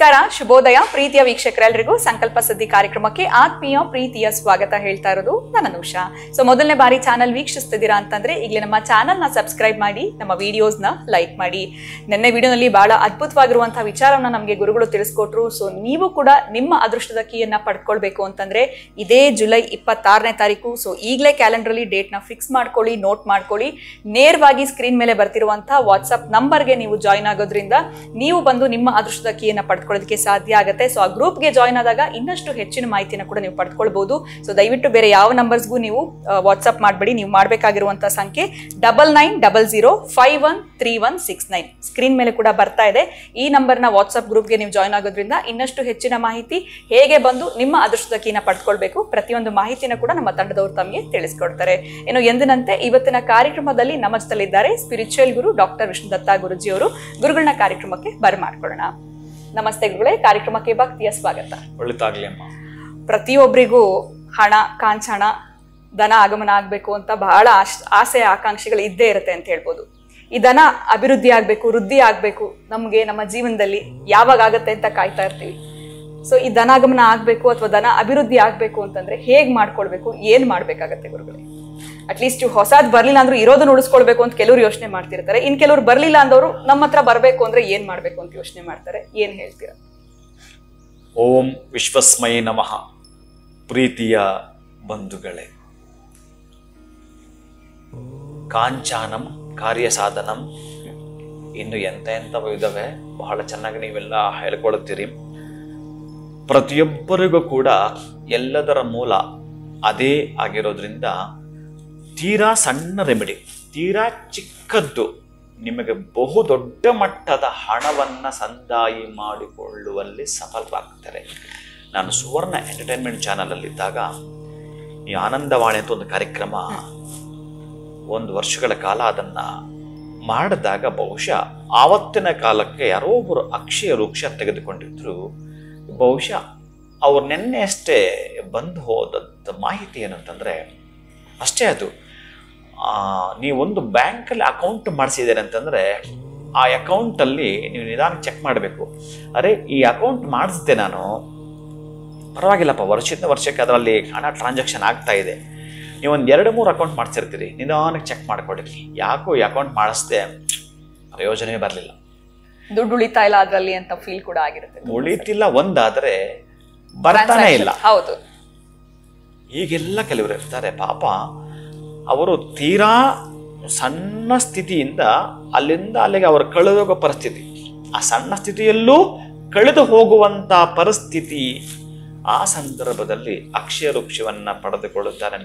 ನಮಸ್ಕಾರ, ಶುಭೋದಯ ಪ್ರೀತಿಯ ವೀಕ್ಷಕರೆಲ್ಲರಿಗೂ ಸಂಕಲ್ಪ ಸಿದ್ಧಿ ಕಾರ್ಯಕ್ರಮಕ್ಕೆ ಆತ್ಮೀಯ ಪ್ರೀತಿಯ ಸ್ವಾಗತ ಹೇಳ್ತಾ ಇರೋದು ನಾನು ಅನುಷಾ. ಸೊ ಮೊದಲನೇ ಬಾರಿ ಚಾನಲ್ ವೀಕ್ಷಿಸ್ತಿದ್ದೀರಾ ಅಂತಂದ್ರೆ ಈಗಲೇ ನಮ್ಮ ಚಾನಲ್ ನ ಸಬ್ಸ್ಕ್ರೈಬ್ ಮಾಡಿ, ನಮ್ಮ ವಿಡಿಯೋಸ್ ನ ಲೈಕ್ ಮಾಡಿ. ನೆನ್ನೆ ವಿಡಿಯೋನಲ್ಲಿ ಬಹಳ ಅದ್ಭುತವಾಗಿರುವಂತಹ ವಿಚಾರವನ್ನ ನಮಗೆ ಗುರುಗಳು ತಿಳಿಸ್ಕೊಟ್ರು. ಸೊ ನೀವು ಕೂಡ ನಿಮ್ಮ ಅದೃಷ್ಟದ ಕೀಯನ್ನ ಪಡ್ಕೊಳ್ಬೇಕು ಅಂತಂದ್ರೆ ಇದೇ ಜುಲೈ 26ನೇ ತಾರೀಕು. ಸೊ ಈಗಲೇ ಕ್ಯಾಲೆಂಡರ್ ಅಲ್ಲಿ ಡೇಟ್ ನ ಫಿಕ್ಸ್ ಮಾಡ್ಕೊಳ್ಳಿ, ನೋಟ್ ಮಾಡ್ಕೊಳ್ಳಿ. ನೇರವಾಗಿ ಸ್ಕ್ರೀನ್ ಮೇಲೆ ಬರ್ತಿರುವಂತಹ ವಾಟ್ಸ್ಆಪ್ ನಂಬರ್ಗೆ ನೀವು ಜಾಯಿನ್ ಆಗೋದ್ರಿಂದ ನೀವು ಬಂದು ನಿಮ್ಮ ಅದೃಷ್ಟದ ಕೀಯನ್ನ ಪಡ್ಕೊಳ್ಳೋದಕ್ಕೆ ಸಾಧ್ಯ ಆಗುತ್ತೆ. ಸೊ ಆ ಗ್ರೂಪ್ಗೆ ಜಾಯಿನ್ ಆದಾಗ ಇನ್ನಷ್ಟು ಹೆಚ್ಚಿನ ಮಾಹಿತಿನ ಕೂಡ ನೀವು ಪಡ್ಕೊಳ್ಬಹುದು. ಸೊ ದಯವಿಟ್ಟು ಬೇರೆ ಯಾವ ನಂಬರ್ಸ್ಗೂ ನೀವು ವಾಟ್ಸ್ಆಪ್ ಮಾಡಬೇಡಿ. ನೀವು ಮಾಡಬೇಕಾಗಿರುವಂತಹ ಸಂಖ್ಯೆ 9900513169. ಸ್ಕ್ರೀನ್ ಮೇಲೆ ಕೂಡ ಬರ್ತಾ ಇದೆ. ಈ ನಂಬರ್ನ ವಾಟ್ಸ್ಆಪ್ ಗ್ರೂಪ್ಗೆ ನೀವು ಜಾಯಿನ್ ಆಗೋದ್ರಿಂದ ಇನ್ನಷ್ಟು ಹೆಚ್ಚಿನ ಮಾಹಿತಿ, ಹೇಗೆ ಬಂದು ನಿಮ್ಮ ಅದೃಷ್ಟದ ಕೀನ ಪಡ್ಕೊಳ್ಬೇಕು, ಪ್ರತಿಯೊಂದು ಮಾಹಿತಿನ ಕೂಡ ನಮ್ಮ ತಂಡದವರು ತಮಗೆ ತಿಳಿಸ್ಕೊಡ್ತಾರೆ. ಇನ್ನು ಎಂದಿನಂತೆ ಇವತ್ತಿನ ಕಾರ್ಯಕ್ರಮದಲ್ಲಿ ನಮ್ಮ ಜೊತೆಲಿದ್ದಾರೆ ಸ್ಪಿರಿಚುವಲ್ ಗುರು ಡಾಕ್ಟರ್ ವಿಷ್ಣುದತ್ತ ಗುರುಜಿ ಅವರು. ಗುರುಗಳನ್ನ ಕಾರ್ಯಕ್ರಮಕ್ಕೆ ಬರಮಾಡ್ಕೊಳ್ಳೋಣ. ನಮಸ್ತೆ ಗುರುಗಳೇ, ಕಾರ್ಯಕ್ರಮಕ್ಕೆ ಭಕ್ತಿಯ ಸ್ವಾಗತ. ಒಳ್ಳೆದಾಗ್ಲಿ ಅಮ್ಮ. ಪ್ರತಿಯೊಬ್ಬರಿಗೂ ಹಣ, ಕಾಂಚಣ, ಧನ ಆಗಮನ ಆಗ್ಬೇಕು ಅಂತ ಬಹಳ ಆಸೆ ಆಕಾಂಕ್ಷೆಗಳು ಇದ್ದೇ ಇರುತ್ತೆ ಅಂತ ಹೇಳ್ಬೋದು. ಈ ಧನ ಅಭಿವೃದ್ಧಿ ಆಗ್ಬೇಕು, ವೃದ್ಧಿ ಆಗ್ಬೇಕು, ನಮ್ಗೆ ನಮ್ಮ ಜೀವನದಲ್ಲಿ ಯಾವಾಗ ಆಗತ್ತೆ ಅಂತ ಕಾಯ್ತಾ ಇರ್ತೀವಿ. ಸೊ ಈ ಧನಾಗಮನ ಆಗ್ಬೇಕು ಅಥವಾ ಧನ ಅಭಿವೃದ್ಧಿ ಆಗ್ಬೇಕು ಅಂತಂದ್ರೆ ಹೇಗ್ ಮಾಡ್ಕೊಳ್ಬೇಕು, ಏನ್ ಮಾಡ್ಬೇಕಾಗತ್ತೆ ಗುರುಗಳೇ? ಅಟ್ಲೀಸ್ಟ್ ಹೊಸದ್ ಬರ್ಲಿಲ್ಲ ಅಂದ್ರೂ ಇರೋದನ್ನ ಉಳಿಸ್ಕೊಳ್ಬೇಕು ಅಂತ ಕೆಲವರು ಯೋಚನೆ ಮಾಡ್ತಿರ್ತಾರೆ. ಇನ್ ಕೆಲವ್ರು ಬರ್ಲಿಲ್ಲ ಅಂದವರು ನಮ್ಮ ಹತ್ರ ಬರ್ಬೇಕು ಅಂದ್ರೆ ಏನ್ ಮಾಡ್ಬೇಕು ಅಂತ ಯೋಚನೆ ಮಾಡ್ತಾರೆ. ಏನ್ ಹೇಳ್ತೀರಾ? ಓಂ ವಿಶ್ವಸ್ಮೈ ನಮಃ. ಪ್ರೀತಿಯ ಬಂಧುಗಳೇ, ಕಾಂಚಾನಂ ಕಾರ್ಯ ಸಾಧನಂ, ಇನ್ನು ಎಂತೆಂಥವು ಇದ್ದಾವೆ, ಬಹಳ ಚೆನ್ನಾಗಿ ನೀವೆಲ್ಲ ಹೇಳ್ಕೊಳ್ತೀರಿ. ಪ್ರತಿಯೊಬ್ಬರಿಗೂ ಕೂಡ ಎಲ್ಲದರ ಮೂಲ ಅದೇ ಆಗಿರೋದ್ರಿಂದ ತೀರಾ ಸಣ್ಣ ರೆಮಿಡಿ, ತೀರಾ ಚಿಕ್ಕದ್ದು ನಿಮಗೆ ಬಹುದೊಡ್ಡ ಮಟ್ಟದ ಹಣವನ್ನು ಸಂದಾಯ ಮಾಡಿಕೊಳ್ಳುವಲ್ಲಿ ಸಫಲವಾಗ್ತಾರೆ. ನಾನು ಸುವರ್ಣ ಎಂಟರ್ಟೈನ್ಮೆಂಟ್ ಚಾನಲಲ್ಲಿದ್ದಾಗ ಈ ಆನಂದವಾಣಿ ಅಂತ ಒಂದು ಕಾರ್ಯಕ್ರಮ 1 ವರ್ಷಗಳ ಕಾಲ ಅದನ್ನು ಮಾಡಿದಾಗ ಬಹುಶಃ ಆವತ್ತಿನ ಕಾಲಕ್ಕೆ ಯಾರೋ ಒಬ್ಬರು ಅಕ್ಷಯ ವೃಕ್ಷ ತೆಗೆದುಕೊಂಡಿದ್ರು. ಬಹುಶಃ ಅವ್ರು ನಿನ್ನೆ ಅಷ್ಟೇ ಬಂದು ಹೋದದ್ದು ಮಾಹಿತಿ ಏನಂತಂದರೆ ಅಷ್ಟೇ, ಅದು ನೀವೊಂದು ಬ್ಯಾಂಕಲ್ಲಿ ಅಕೌಂಟ್ ಮಾಡಿಸಿದ್ದೀರಿ ಅಂತಂದರೆ ಆ ಅಕೌಂಟಲ್ಲಿ ನೀವು ನಿಧಾನ ಚೆಕ್ ಮಾಡಬೇಕು. ಅರೆ ಈ ಅಕೌಂಟ್ ಮಾಡಿಸಿದ್ದೆ ನಾನು, ಪರವಾಗಿಲ್ಲಪ್ಪ, ವರ್ಷದಿಂದ ವರ್ಷಕ್ಕೆ ಅದರಲ್ಲಿ ಹಣ ಟ್ರಾನ್ಸಾಕ್ಷನ್ ಆಗ್ತಾ ಇದೆ. ನೀವೊಂದು 2-3 ಅಕೌಂಟ್ ಮಾಡಿಸಿರ್ತೀರಿ, ನಿಧಾನಕ್ಕೆ ಚೆಕ್ ಮಾಡಿಕೊಡಿರಿ. ಯಾಕೋ ಈ ಅಕೌಂಟ್ ಮಾಡಿಸ್ದೆ, ಪ್ರಯೋಜನವೇ ಬರಲಿಲ್ಲ, ದುಡ್ಡು ಉಳಿತಾ ಇಲ್ಲ ಅದರಲ್ಲಿ ಅಂತ ಫೀಲ್ ಕೂಡ ಆಗಿರುತ್ತೆ. ಉಳಿತಿಲ್ಲ ಒಂದಾದರೆ ಬರ್ತಾನೆ ಇಲ್ಲ. ಹೌದು, ಈಗೆಲ್ಲ ಕೆಲವರು ಇರ್ತಾರೆ ಪಾಪ, ಅವರು ತೀರಾ ಸಣ್ಣ ಸ್ಥಿತಿಯಿಂದ ಅಲ್ಲಿಂದ ಅಲ್ಲಿಗೆ ಅವರು ಕಳೆದೋಗೋ ಪರಿಸ್ಥಿತಿ, ಆ ಸಣ್ಣ ಸ್ಥಿತಿಯಲ್ಲೂ ಕಳೆದು ಹೋಗುವಂಥ ಪರಿಸ್ಥಿತಿ. ಆ ಸಂದರ್ಭದಲ್ಲಿ ಅಕ್ಷಯ ವೃಕ್ಷವನ್ನು ಪಡೆದುಕೊಳ್ಳುತ್ತಾರೆ.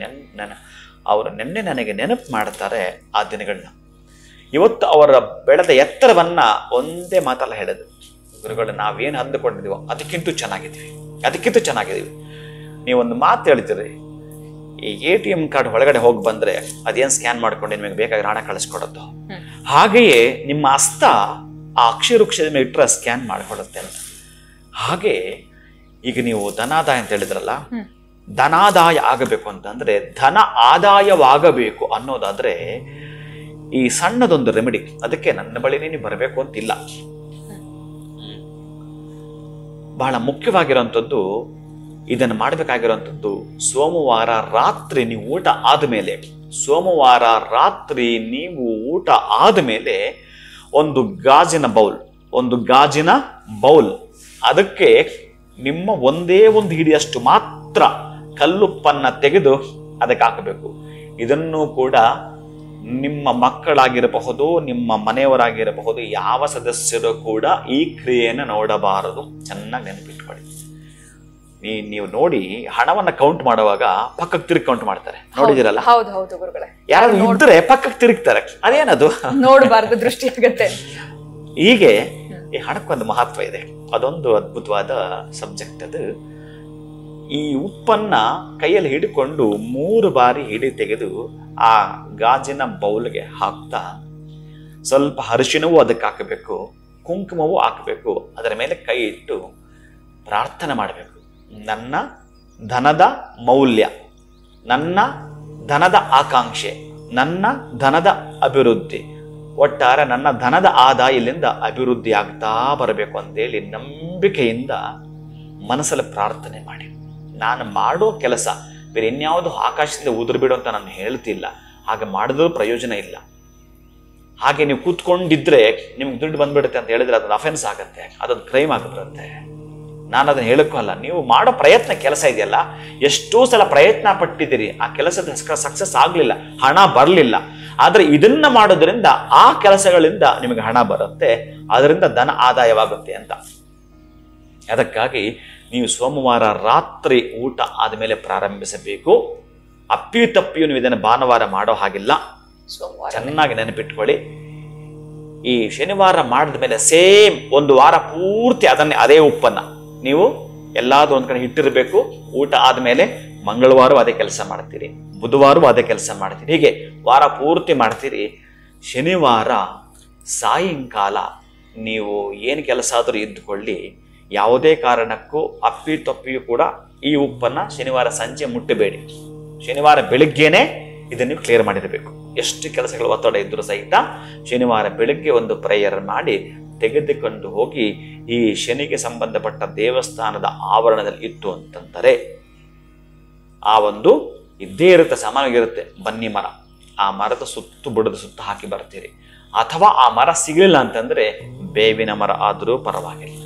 ಅವರು ನಿನ್ನೆ ನನಗೆ ನೆನಪು ಮಾಡ್ತಾರೆ ಆ ದಿನಗಳನ್ನ. ಇವತ್ತು ಅವರ ಬೆಳೆದ ಎತ್ತರವನ್ನು ಒಂದೇ ಮಾತಲ್ಲ ಹೇಳೋದು, ಗುರುಗಳು ನಾವೇನು ಅಂದುಕೊಂಡಿದ್ದೀವೋ ಅದಕ್ಕಿಂತೂ ಚೆನ್ನಾಗಿದ್ದೀವಿ. ನೀವೊಂದು ಮಾತು ಹೇಳ್ತೀರಿ, ಈ ATM ಕಾರ್ಡ್ ಒಳಗಡೆ ಹೋಗಿ ಬಂದರೆ ಅದೇನು ಸ್ಕ್ಯಾನ್ ಮಾಡ್ಕೊಂಡು ನಿಮಗೆ ಬೇಕಾಗಿರೋ ಹಣ ಕಳಿಸ್ಕೊಡೋದು, ಹಾಗೆಯೇ ನಿಮ್ಮ ಹಸ್ತ ಆ ಅಕ್ಷಯ ವೃಕ್ಷದ ಮೇಲೆ ಇಟ್ಟರೆ ಸ್ಕ್ಯಾನ್ ಮಾಡಿಕೊಡುತ್ತೆ ಅಂತ. ಹಾಗೆ ಈಗ ನೀವು ಧನಾದಾಯ ಅಂತ ಹೇಳಿದ್ರಲ್ಲ, ಧನಾದಾಯ ಆಗಬೇಕು ಅಂತಂದ್ರೆ ಧನ ಆದಾಯವಾಗಬೇಕು ಅನ್ನೋದಾದ್ರೆ ಈ ಸಣ್ಣದೊಂದು ರೆಮಿಡಿ. ಅದಕ್ಕೆ ನನ್ನ ಬಳಿನೇ ನೀವು ಬರಬೇಕು ಅಂತಿಲ್ಲ. ಬಹಳ ಮುಖ್ಯವಾಗಿರುವಂಥದ್ದು, ಇದನ್ನು ಮಾಡಬೇಕಾಗಿರುವಂಥದ್ದು ಸೋಮವಾರ ರಾತ್ರಿ ನೀವು ಊಟ ಆದಮೇಲೆ ಒಂದು ಗಾಜಿನ ಬೌಲ್, ಅದಕ್ಕೆ ನಿಮ್ಮ ಒಂದೇ ಒಂದು ಹಿಡಿಯಷ್ಟು ಮಾತ್ರ ಕಲ್ಲುಪ್ಪನ್ನು ತೆಗೆದು ಅದಕ್ಕೆ ಹಾಕಬೇಕು. ಇದನ್ನು ಕೂಡ ನಿಮ್ಮ ಮಕ್ಕಳಾಗಿರಬಹುದು, ನಿಮ್ಮ ಮನೆಯವರಾಗಿರಬಹುದು, ಯಾವ ಸದಸ್ಯರು ಕೂಡ ಈ ಕ್ರಿಯೆಯನ್ನು ನೋಡಬಾರದು. ಚೆನ್ನಾಗಿ ನೆನಪಿಟ್ಕೊಳ್ಳಿ. ನೀವು ನೋಡಿ, ಹಣವನ್ನ ಕೌಂಟ್ ಮಾಡುವಾಗ ಪಕ್ಕಕ್ಕೆ ತಿರುಗಿ ಕೌಂಟ್ ಮಾಡ್ತಾರೆ, ನೋಡಿದಿರಲ್ಲ? ಹೌದು ಗುರುಗಳೇ, ಯಾರು ಇದ್ರೆ ಪಕ್ಕಕ್ಕೆ ತಿರುಗ್ತಾರೆ, ಅದೇನದು ನೋಡಬಾರ್ದು, ದೃಷ್ಟಿ ಆಗುತ್ತೆ. ಹೀಗೆ ಈ ಹಣಕ್ಕೊಂದು ಮಹತ್ವ ಇದೆ, ಅದೊಂದು ಅದ್ಭುತವಾದ ಸಬ್ಜೆಕ್ಟ್ ಅದು. ಈ ಉಪ್ಪನ್ನ ಕೈಯಲ್ಲಿ ಹಿಡ್ಕೊಂಡು 3 ಬಾರಿ ಹಿಡಿ ತೆಗೆದು ಆ ಗಾಜಿನ ಬೌಲ್ಗೆ ಹಾಕ್ತಾ ಸ್ವಲ್ಪ ಅರಿಶಿಣವೂ ಅದಕ್ಕೆ ಹಾಕಬೇಕು, ಕುಂಕುಮವೂ ಹಾಕಬೇಕು. ಅದರ ಮೇಲೆ ಕೈ ಇಟ್ಟು ಪ್ರಾರ್ಥನೆ ಮಾಡಬೇಕು. ನನ್ನ ಧನದ ಮೌಲ್ಯ, ನನ್ನ ಧನದ ಆಕಾಂಕ್ಷೆ, ನನ್ನ ಧನದ ಅಭಿವೃದ್ಧಿ ಒಟ್ಟಾರೆ ನನ್ನ ಧನದ ಆದಾಯ ಇಲ್ಲಿಂದ ಅಭಿವೃದ್ಧಿ ಆಗ್ತಾ ಬರಬೇಕು ಅಂತೇಳಿ ನಂಬಿಕೆಯಿಂದ ಮನಸ್ಸಲ್ಲಿ ಪ್ರಾರ್ಥನೆ ಮಾಡಿ. ನಾನು ಮಾಡೋ ಕೆಲಸ ಬೇರೆ ಇನ್ಯಾವುದು ಆಕಾಶದಿಂದ ಉದುರು ಬಿಡು ಅಂತ ನಾನು ಹೇಳ್ತಿಲ್ಲ. ಹಾಗೆ ಮಾಡಿದ್ರೂ ಪ್ರಯೋಜನ ಇಲ್ಲ. ಹಾಗೆ ನೀವು ಕೂತ್ಕೊಂಡಿದ್ರೆ ನಿಮ್ಗೆ ದುಡ್ಡು ಬಂದ್ಬಿಡುತ್ತೆ ಅಂತ ಹೇಳಿದ್ರೆ ಅದೊಂದು ಅಫೆನ್ಸ್ ಆಗುತ್ತೆ, ಅದೊಂದು ಕ್ರೈಮ್ ಆಗಿಬಿಡುತ್ತೆ. ನಾನು ಅದನ್ನು ಹೇಳಕ್ಕೂ ಅಲ್ಲ. ನೀವು ಮಾಡೋ ಪ್ರಯತ್ನ ಕೆಲಸ ಇದೆಯಲ್ಲ, ಎಷ್ಟೋ ಸಲ ಪ್ರಯತ್ನ ಪಟ್ಟಿದ್ದೀರಿ, ಆ ಕೆಲಸದ ಸಕ್ಸಸ್ ಆಗಲಿಲ್ಲ, ಹಣ ಬರಲಿಲ್ಲ. ಆದರೆ ಇದನ್ನ ಮಾಡೋದ್ರಿಂದ ಆ ಕೆಲಸಗಳಿಂದ ನಿಮಗೆ ಹಣ ಬರುತ್ತೆ, ಅದರಿಂದ ಧನ ಆದಾಯವಾಗುತ್ತೆ ಅಂತ. ಅದಕ್ಕಾಗಿ ನೀವು ಸೋಮವಾರ ರಾತ್ರಿ ಊಟ ಆದಮೇಲೆ ಪ್ರಾರಂಭಿಸಬೇಕು. ಅಪ್ಪಿಯು ತಪ್ಪಿಯು ನೀವು ಇದನ್ನು ಭಾನುವಾರ ಮಾಡೋ ಹಾಗಿಲ್ಲ. ಚೆನ್ನಾಗಿ ನೆನಪಿಟ್ಕೊಳ್ಳಿ. ಈ ಶನಿವಾರ ಮಾಡಿದ ಮೇಲೆ ಸೇಮ್ ಒಂದು ವಾರ ಪೂರ್ತಿ ಅದೇ ಉಪ್ಪನ್ನ ನೀವು ಎಲ್ಲಾದ್ರೂ ಒಂದ್ ಕಡೆ ಇಟ್ಟಿರಬೇಕು. ಊಟ ಆದ್ಮೇಲೆ ಮಂಗಳವಾರ ಅದೇ ಕೆಲಸ ಮಾಡ್ತೀರಿ, ಬುಧವಾರ ಅದೇ ಕೆಲಸ ಮಾಡ್ತೀರಿ, ಹೀಗೆ ವಾರ ಪೂರ್ತಿ ಮಾಡ್ತೀರಿ. ಶನಿವಾರ ಸಾಯಂಕಾಲ ನೀವು ಏನು ಕೆಲಸ ಆದರೂ ಇದ್ದುಕೊಳ್ಳಿ, ಯಾವುದೇ ಕಾರಣಕ್ಕೂ ಅಪ್ಪಿ ತಪ್ಪಿಯೂ ಕೂಡ ಈ ಉಪ್ಪನ್ನ ಶನಿವಾರ ಸಂಜೆ ಮುಟ್ಟಬೇಡಿ. ಶನಿವಾರ ಬೆಳಿಗ್ಗೆನೆ ಇದನ್ನು ನೀವು ಕ್ಲಿಯರ್ ಮಾಡಿರಬೇಕು. ಎಷ್ಟು ಕೆಲಸಗಳು ಒತ್ತಡ ಇದ್ರೂ ಸಹಿತ ಶನಿವಾರ ಬೆಳಿಗ್ಗೆ ಒಂದು ಪ್ರೇಯರ್ ಮಾಡಿ ತೆಗೆದುಕೊಂಡು ಹೋಗಿ ಈ ಶನಿಗೆ ಸಂಬಂಧಪಟ್ಟ ದೇವಸ್ಥಾನದ ಆವರಣದಲ್ಲಿ ಇತ್ತು ಅಂತಂದರೆ ಆ ಒಂದು ಇದ್ದೇ ಇರುತ್ತೆ, ಸಮಾನವಾಗಿರುತ್ತೆ ಬನ್ನಿ ಮರ. ಆ ಮರದ ಬುಡದ ಸುತ್ತ ಹಾಕಿ ಬರ್ತೀರಿ. ಅಥವಾ ಆ ಮರ ಸಿಗಲಿಲ್ಲ ಅಂತಂದ್ರೆ ಬೇವಿನ ಮರ ಆದರೂ ಪರವಾಗಿಲ್ಲ.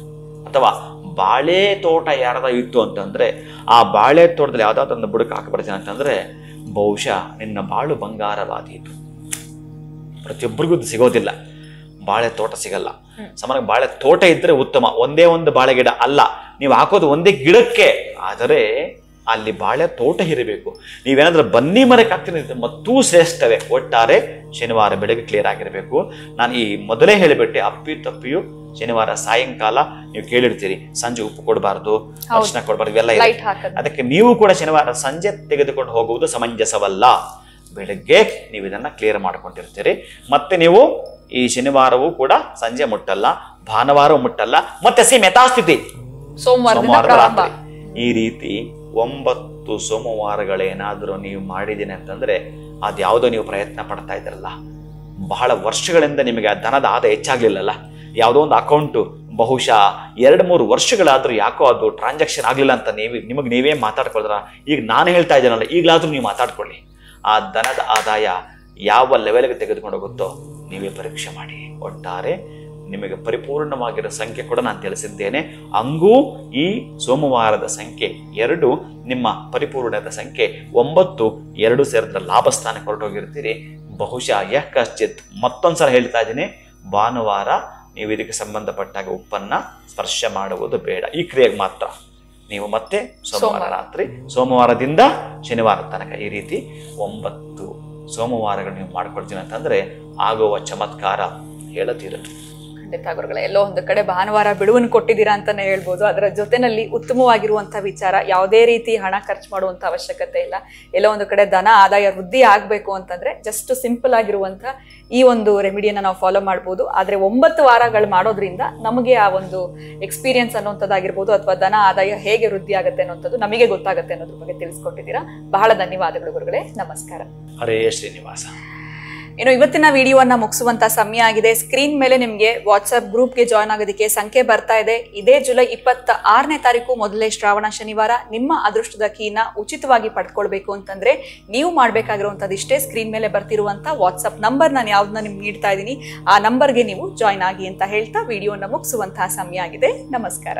ಅಥವಾ ಬಾಳೆ ತೋಟ ಯಾರದ ಇತ್ತು ಅಂತಂದ್ರೆ ಆ ಬಾಳೆ ತೋಟದಲ್ಲಿ ಯಾವ್ದಾದ್ರು ಒಂದು ಬುಡಕ್ಕೆ ಹಾಕಿ ಬರ್ತೀನಿ ಅಂತಂದ್ರೆ ಬಹುಶಃ ನಿನ್ನ ಬಾಳು ಬಂಗಾರವಾದೀತು. ಪ್ರತಿಯೊಬ್ಬರಿಗೂ ಸಿಗೋದಿಲ್ಲ, ಬಾಳೆ ತೋಟ ಸಿಗಲ್ಲ. ಸಮಾನ ಬಾಳೆ ತೋಟ ಇದ್ರೆ ಉತ್ತಮ. ಒಂದೇ ಒಂದು ಬಾಳೆ ಗಿಡ ಅಲ್ಲ, ನೀವು ಹಾಕೋದು ಒಂದೇ ಗಿಡಕ್ಕೆ, ಆದರೆ ಅಲ್ಲಿ ಬಾಳೆ ತೋಟ ಇರಬೇಕು. ನೀವೇನಾದ್ರೂ ಬನ್ನಿ ಮರಕ್ಕೆ ಹಾಕ್ತೀನಿ ಮತ್ತೂ ಶ್ರೇಷ್ಠವೇ. ಒಟ್ಟಾರೆ ಶನಿವಾರ ಬೆಳಗ್ಗೆ ಕ್ಲಿಯರ್ ಆಗಿರಬೇಕು. ನಾನು ಈ ಮೊದಲೇ ಹೇಳಿಬಿಟ್ಟೆ, ಅಪ್ಪಿ ತಪ್ಪಿಯು ಶನಿವಾರ ಸಾಯಂಕಾಲ ನೀವು ಕೇಳಿರ್ತೀರಿ, ಸಂಜೆ ಉಪ್ಪು ಕೊಡಬಾರ್ದು, ಅರಿಶಿನ ಕೊಡಬಾರ್ದು, ಇವೆಲ್ಲ ಇದೆ. ಅದಕ್ಕೆ ನೀವು ಕೂಡ ಶನಿವಾರ ಸಂಜೆ ತೆಗೆದುಕೊಂಡು ಹೋಗುವುದು ಸಮಂಜಸವಲ್ಲ. ಬೆಳಗ್ಗೆ ನೀವು ಇದನ್ನ ಕ್ಲಿಯರ್ ಮಾಡ್ಕೊಂಡಿರ್ತೀರಿ. ಮತ್ತೆ ನೀವು ಈ ಶನಿವಾರವೂ ಕೂಡ ಸಂಜೆ ಮುಟ್ಟಲ್ಲ, ಭಾನುವಾರ ಮುಟ್ಟಲ್ಲ, ಮತ್ತೆ ಸೇಮ್ ಯಥಾಸ್ಥಿತಿ ಸೋಮವಾರ ರಾತ್ರಿ. ಈ ರೀತಿ 9 ಸೋಮವಾರಗಳೇನಾದರೂ ನೀವು ಮಾಡಿದ್ದೀನಿ ಅಂತಂದ್ರೆ ಅದ್ಯಾವುದೋ ನೀವು ಪ್ರಯತ್ನ ಪಡ್ತಾ ಇದ್ರಲ್ಲ, ಬಹಳ ವರ್ಷಗಳಿಂದ ನಿಮಗೆ ಆ ಧನದ ಆದಾಯ ಹೆಚ್ಚಾಗ್ಲಿಲ್ಲಲ್ಲ, ಯಾವುದೋ ಒಂದು ಅಕೌಂಟು ಬಹುಶಃ 2-3 ವರ್ಷಗಳಾದ್ರೂ ಯಾಕೋ ಅದು ಟ್ರಾನ್ಸಾಕ್ಷನ್ ಆಗಲಿಲ್ಲ ಅಂತ ನಿಮಗೆ ನೀವೇ ಮಾತಾಡ್ಕೊಳ್ರ. ಈಗ ನಾನು ಹೇಳ್ತಾ ಇದ್ದೀನಲ್ಲ, ಈಗಲಾದ್ರೂ ನೀವು ಮಾತಾಡ್ಕೊಳ್ಳಿ. ಆ ಧನದ ಆದಾಯ ಯಾವ ಲೆವೆಲ್ಗೆ ತೆಗೆದುಕೊಂಡು ಹೋಗುತ್ತೋ ನೀವೇ ಪರೀಕ್ಷೆ ಮಾಡಿ. ಒಟ್ಟಾರೆ ನಿಮಗೆ ಪರಿಪೂರ್ಣವಾಗಿರೋ ಸಂಖ್ಯೆ ಕೂಡ ನಾನು ತಿಳಿಸಿದ್ದೇನೆ. ಹಂಗೂ ಈ ಸೋಮವಾರದ ಸಂಖ್ಯೆ 2 ನಿಮ್ಮ ಪರಿಪೂರ್ಣದ ಸಂಖ್ಯೆ 9, 2 ಸೇರಿದ್ರೆ ಲಾಭಸ್ಥಾನಕ್ಕೆ ಹೊರಟೋಗಿರ್ತೀರಿ. ಬಹುಶಃ ಯಕಶ್ಚಿತ್ ಮತ್ತೊಂದ್ಸಲ ಹೇಳ್ತಾ ಇದ್ದೀನಿ, ಭಾನುವಾರ ನೀವು ಇದಕ್ಕೆ ಸಂಬಂಧಪಟ್ಟಾಗ ಉಪ್ಪನ್ನ ಸ್ಪರ್ಶ ಮಾಡುವುದು ಬೇಡ. ಈ ಕ್ರಿಯೆಗೆ ಮಾತ್ರ ನೀವು ಮತ್ತೆ ಸೋಮವಾರ ರಾತ್ರಿ, ಸೋಮವಾರದಿಂದ ಶನಿವಾರ ತನಕ ಈ ರೀತಿ 9 ಸೋಮವಾರಗಳು ನೀವು ಮಾಡ್ಕೊಳ್ತೀನಿ ಅಂತಂದ್ರೆ ಆಗುವ ಚಮತ್ಕಾರ ಹೇಳತೀರದು. ಖಂಡಿತ ಗುರುಗಳೇ, ಎಲ್ಲೋ ಒಂದು ಕಡೆ ಭಾನುವಾರ ಬಿಡುವನ್ನು ಕೊಟ್ಟಿದ್ದೀರಾ ಅಂತಾನೆ ಹೇಳ್ಬೋದು. ಅದರ ಜೊತೆನಲ್ಲಿ ಉತ್ತಮವಾಗಿರುವಂತಹ ವಿಚಾರ, ಯಾವುದೇ ರೀತಿ ಹಣ ಖರ್ಚು ಮಾಡುವಂತ ಅವಶ್ಯಕತೆ ಇಲ್ಲ. ಎಲ್ಲೋ ಒಂದು ಕಡೆ ಧನ ಆದಾಯ ವೃದ್ಧಿ ಆಗ್ಬೇಕು ಅಂತಂದ್ರೆ ಜಸ್ಟ್ ಸಿಂಪಲ್ ಆಗಿರುವಂತ ಈ ಒಂದು ರೆಮಿಡಿಯನ್ನ ನಾವು ಫಾಲೋ ಮಾಡ್ಬೋದು. ಆದ್ರೆ 9 ವಾರಗಳು ಮಾಡೋದ್ರಿಂದ ನಮಗೆ ಆ ಒಂದು ಎಕ್ಸ್ಪೀರಿಯನ್ಸ್ ಅನ್ನುವಂಥದ್ದಾಗಿರ್ಬೋದು, ಅಥವಾ ಧನ ಆದಾಯ ಹೇಗೆ ವೃದ್ಧಿ ಆಗುತ್ತೆ ಅನ್ನೋಂಥದ್ದು ನಮಗೆ ಗೊತ್ತಾಗುತ್ತೆ ಅನ್ನೋದ್ರ ಬಗ್ಗೆ ತಿಳಿಸ್ಕೊಟ್ಟಿದ್ದೀರಾ. ಬಹಳ ಧನ್ಯವಾದಗಳು ಗುರುಗಳೇ, ನಮಸ್ಕಾರ. ಹರೇ ಶ್ರೀನಿವಾಸ. ಇನ್ನು ಇವತ್ತಿನ ವಿಡಿಯೋವನ್ನ ಮುಗಿಸುವಂತ ಸಮಯ ಆಗಿದೆ. ಸ್ಕ್ರೀನ್ ಮೇಲೆ ನಿಮಗೆ ವಾಟ್ಸ್ಆಪ್ ಗ್ರೂಪ್ಗೆ ಜಾಯ್ನ್ ಆಗೋದಕ್ಕೆ ಸಂಖ್ಯೆ ಬರ್ತಾ ಇದೆ. ಇದೇ ಜುಲೈ 26ನೇ ತಾರೀಕು ಮೊದಲೇ ಶ್ರಾವಣ ಶನಿವಾರ. ನಿಮ್ಮ ಅದೃಷ್ಟದ ಕೀನ ಉಚಿತವಾಗಿ ಪಡ್ಕೊಳ್ಬೇಕು ಅಂತಂದ್ರೆ ನೀವು ಮಾಡ್ಬೇಕಾಗಿರುವಂತದ್ದು ಇಷ್ಟೇ, ಸ್ಕ್ರೀನ್ ಮೇಲೆ ಬರ್ತಿರುವಂತ ವಾಟ್ಸ್ಆಪ್ ನಂಬರ್ ನಾನು ಯಾವ್ದನ್ನ ನಿಮ್ಗೆ ನೀಡ್ತಾ ಇದ್ದೀನಿ, ಆ ನಂಬರ್ಗೆ ನೀವು ಜಾಯ್ನ್ ಆಗಿ ಅಂತ ಹೇಳ್ತಾ ವಿಡಿಯೋನ ಮುಗಿಸುವಂತಹ ಸಮಯ ಆಗಿದೆ. ನಮಸ್ಕಾರ.